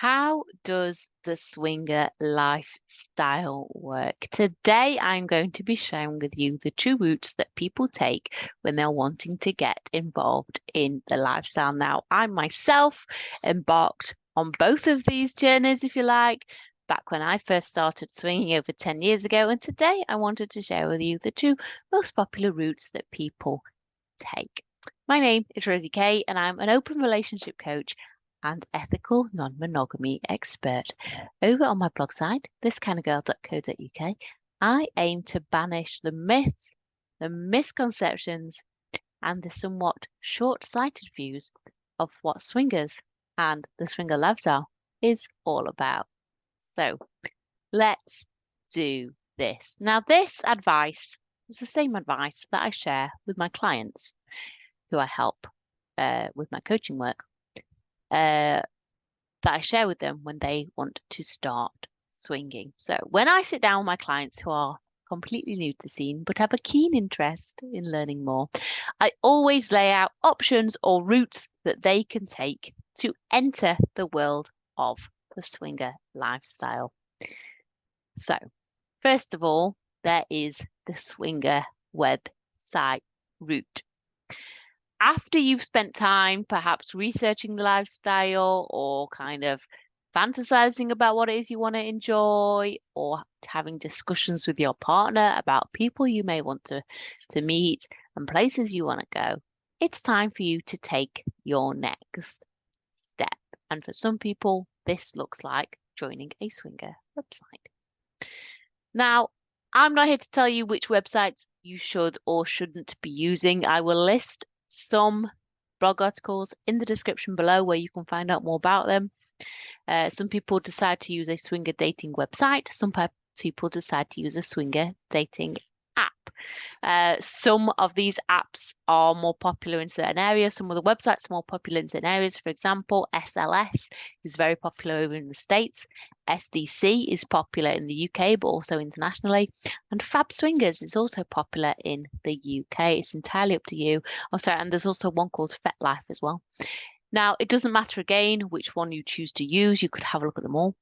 How does the swinger lifestyle work? Today, I'm going to be sharing with you the true routes that people take when they're wanting to get involved in the lifestyle. Now, I myself embarked on both of these journeys, if you like, back when I first started swinging over 10 years ago. And today, I wanted to share with you the two most popular routes that people take. My name is Rosie Kay, and I'm an open relationship coach and ethical non-monogamy expert. Over on my blog site, ThisKindaGirl.co.uk, I aim to banish the myths, the misconceptions, and the somewhat short-sighted views of what swingers and the swinger lifestyle is all about. So let's do this. Now, this advice is the same advice that I share with my clients who I help with my coaching work. That I share with them when they want to start swinging. So when I sit down with my clients who are completely new to the scene but have a keen interest in learning more, I always lay out options or routes that they can take to enter the world of the swinger lifestyle. So first of all, there is the swinger website route. After you've spent time perhaps researching the lifestyle or kind of fantasizing about what it is you want to enjoy or having discussions with your partner about people you may want to meet and places you want to go, it's time for you to take your next step. And for some people, this looks like joining a swinger website. Now, I'm not here to tell you which websites you should or shouldn't be using. I will list some blog articles in the description below where you can find out more about them. Some people decide to use a swinger dating website. Some people decide to use a swinger dating app. Some of these apps are more popular in certain areas. Some of the websites are more popular in certain areas. For example, SLS is very popular over in the States. SDC is popular in the UK, but also internationally. And Fab Swingers is also popular in the UK. It's entirely up to you. Oh, sorry, and there's also one called FetLife as well. Now, it doesn't matter again which one you choose to use. You could have a look at them all.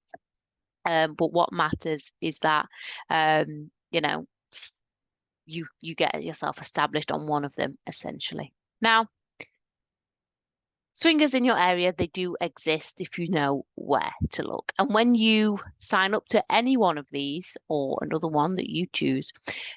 But what matters is that, you get yourself established on one of them, essentially. Now, swingers in your area, they do exist if you know where to look. And when you sign up to any one of these or another one that you choose,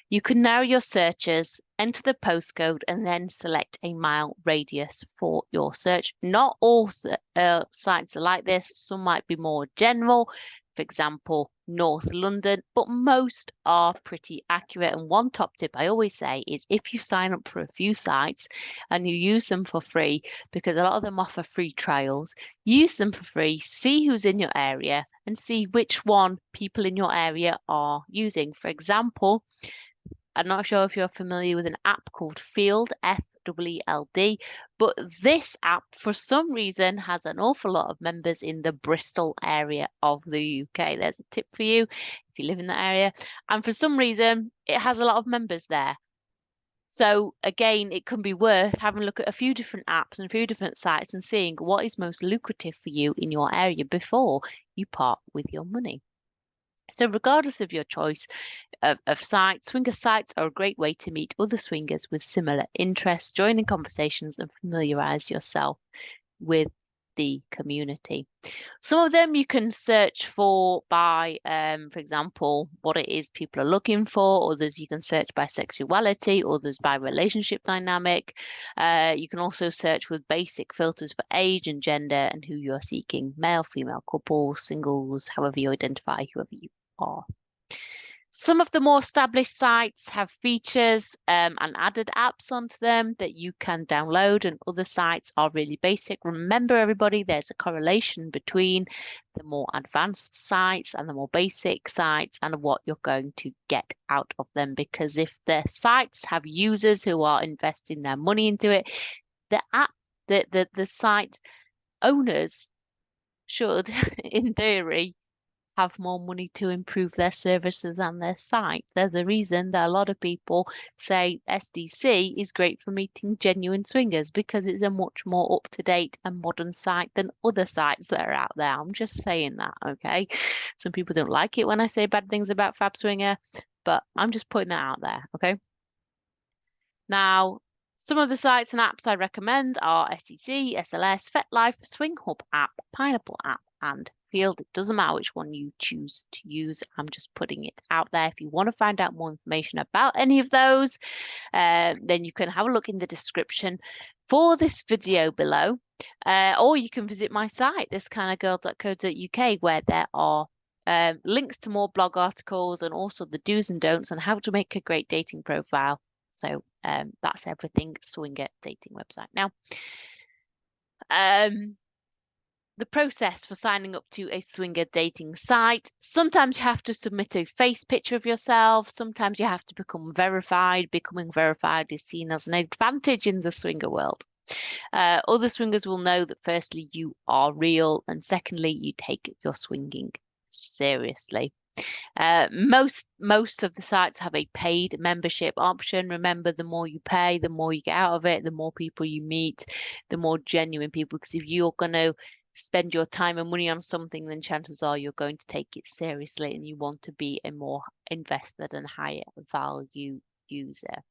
you can narrow your searches, enter the postcode, and then select a mile radius for your search. Not all sites are like this. Some might be more general. For example, North London, but most are pretty accurate. And one top tip I always say is if you sign up for a few sites and you use them for free, because a lot of them offer free trials, use them for free, see who's in your area and see which one people in your area are using. For example, I'm not sure if you're familiar with an app called Field, FEELD, but this app, for some reason, has an awful lot of members in the Bristol area of the UK. There's a tip for you if you live in that area. And for some reason, it has a lot of members there. So again, it can be worth having a look at a few different apps and a few different sites and seeing what is most lucrative for you in your area before you part with your money. So regardless of your choice of sites, swinger sites are a great way to meet other swingers with similar interests, join in conversations and familiarize yourself with the community. Some of them you can search for by, for example, what it is people are looking for. Others you can search by sexuality, others by relationship dynamic. You can also search with basic filters for age and gender and who you are seeking, male, female, couples, singles, however you identify, whoever you are. Some of the more established sites have features and added apps onto them that you can download, and other sites are really basic. Remember, everybody, there's a correlation between the more advanced sites and the more basic sites and what you're going to get out of them. Because if the sites have users who are investing their money into it, the site owners should, in theory, have more money to improve their services and their site. There's a reason that a lot of people say SDC is great for meeting genuine swingers because it's a much more up-to-date and modern site than other sites that are out there. I'm just saying that, okay? Some people don't like it when I say bad things about Fab Swinger, but I'm just putting that out there, okay? Now, some of the sites and apps I recommend are STC, SLS, FetLife, Swing Hub app, Pineapple app, and Field. It doesn't matter which one you choose to use. I'm just putting it out there. If you want to find out more information about any of those, then you can have a look in the description for this video below, or you can visit my site, ThisKindaGirl.co.uk, where there are links to more blog articles and also the do's and don'ts on how to make a great dating profile. So that's everything swinger dating website. Now, the process for signing up to a swinger dating site. Sometimes you have to submit a face picture of yourself. Sometimes you have to become verified. Becoming verified is seen as an advantage in the swinger world. Other swingers will know that firstly, you are real, and secondly, you take your swinging seriously. Most of the sites have a paid membership option. Remember, the more you pay, the more you get out of it, the more people you meet, the more genuine people. Because if you're going to spend your time and money on something, then chances are you're going to take it seriously and you want to be a more invested and higher value user.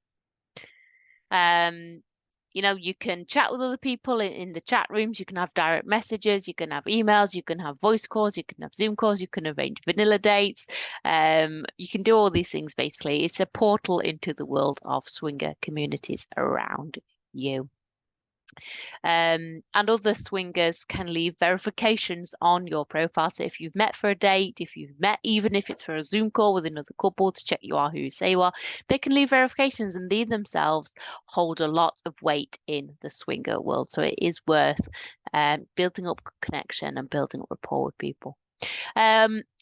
You can chat with other people in the chat rooms. You can have direct messages. You can have emails. You can have voice calls. You can have Zoom calls. You can arrange vanilla dates. You can do all these things, basically. It's a portal into the world of swinger communities around you. And other swingers can leave verifications on your profile. So if you've met for a date, if you've met, even if it's for a Zoom call with another couple to check you are who you say you are, they can leave verifications, and they themselves hold a lot of weight in the swinger world. So it is worth building up connection and building up rapport with people.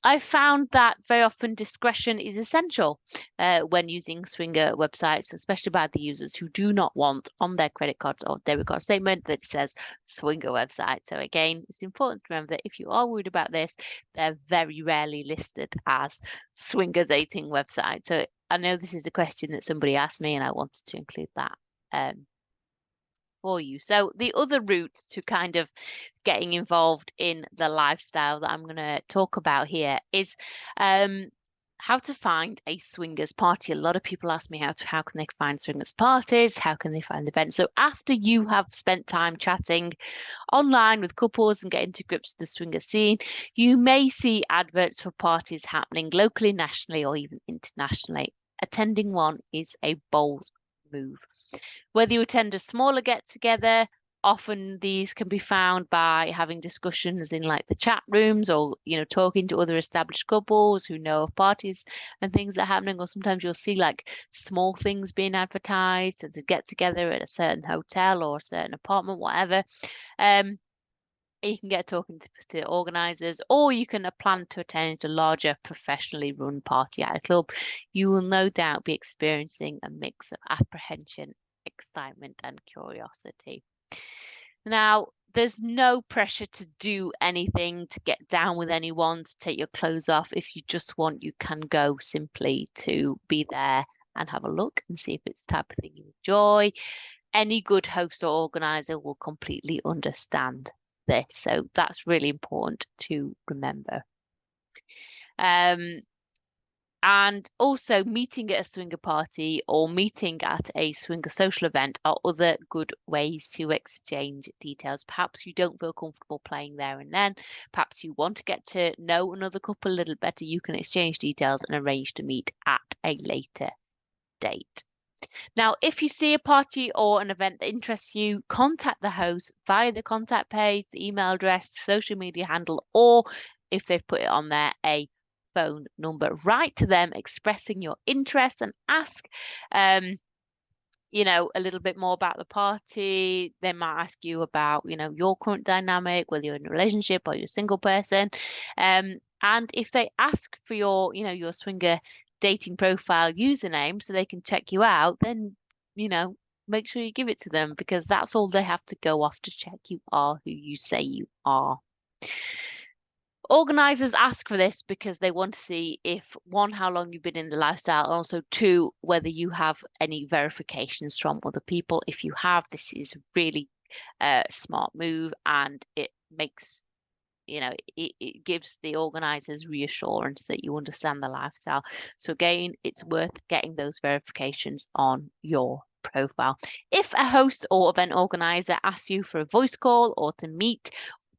I found that very often discretion is essential when using swinger websites, especially by the users who do not want on their credit card or debit card statement that it says swinger website. So again, it's important to remember that if you are worried about this, they're very rarely listed as swinger dating websites. So I know this is a question that somebody asked me, and I wanted to include that for you. So the other route to kind of getting involved in the lifestyle that I'm going to talk about here is how to find a swingers party. A lot of people ask me how can they find swingers parties, how can they find events. So after you have spent time chatting online with couples and getting to grips with the swinger scene, you may see adverts for parties happening locally, nationally, or even internationally. Attending one is a bold move. Whether you attend a smaller get-together, often these can be found by having discussions in like the chat rooms, or talking to other established couples who know of parties and things that are happening. Or sometimes you'll see like small things being advertised and to get together at a certain hotel or a certain apartment, whatever. You can get talking to organizers, or you can plan to attend a larger professionally run party at a club. You will no doubt be experiencing a mix of apprehension, excitement, and curiosity. Now, there's no pressure to do anything, to get down with anyone, to take your clothes off. If you just want, you can go simply to be there and have a look and see if it's the type of thing you enjoy. Any good host or organizer will completely understand this. So that's really important to remember. And also, meeting at a swinger party or meeting at a swinger social event are other good ways to exchange details. Perhaps you don't feel comfortable playing there and then. Perhaps you want to get to know another couple a little better. You can exchange details and arrange to meet at a later date. Now, if you see a party or an event that interests you, contact the host via the contact page, the email address, social media handle, or if they've put it on there, a phone number. Write to them expressing your interest and ask a little bit more about the party. They might ask you about your current dynamic, whether you're in a relationship or you're a single person. And if they ask for your swinger dating profile username so they can check you out, then make sure you give it to them, because that's all they have to go off to check you are who you say you are. Organisers ask for this because they want to see if, one, how long you've been in the lifestyle, and also two, whether you have any verifications from other people. If you have, this is really a smart move, and it makes, it gives the organisers reassurance that you understand the lifestyle. So again, it's worth getting those verifications on your profile. If a host or event organizer asks you for a voice call or to meet,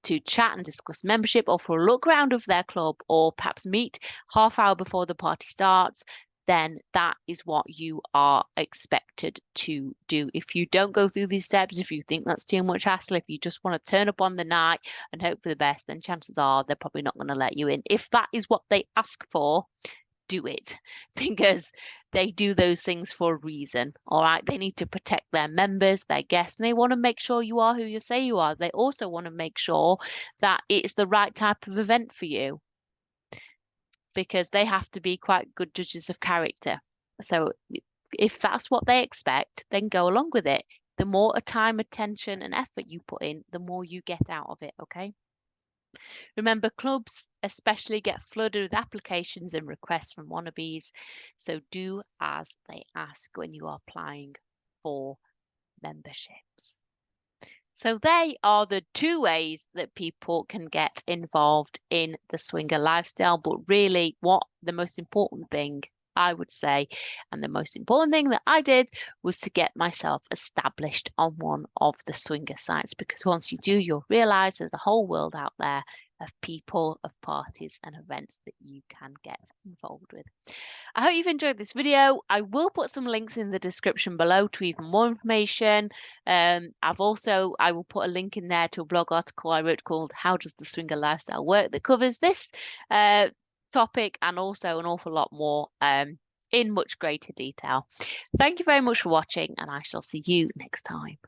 to chat and discuss membership, or for a look round of their club, or perhaps meet half hour before the party starts, then that is what you are expected to do. If you don't go through these steps, if you think that's too much hassle, if you just want to turn up on the night and hope for the best, then chances are they're probably not going to let you in. If that is what they ask for, do it, because they do those things for a reason. All right, they need to protect their members, their guests, and they want to make sure you are who you say you are. They also want to make sure that it's the right type of event for you, because they have to be quite good judges of character. So if that's what they expect, then go along with it. The more time, attention, and effort you put in, the more you get out of it, okay? Remember, clubs especially get flooded with applications and requests from wannabes, so do as they ask when you are applying for memberships. So they are the two ways that people can get involved in the swinger lifestyle. But really, what the most important thing I would say, and the most important thing that I did, was to get myself established on one of the swinger sites, because once you do, you'll realize there's a whole world out there of people, of parties and events that you can get involved with. I hope you've enjoyed this video. I will put some links in the description below to even more information. I will put a link in there to a blog article I wrote called "How Does the Swinger Lifestyle Work?" that covers this topic and also an awful lot more in much greater detail. Thank you very much for watching, and I shall see you next time.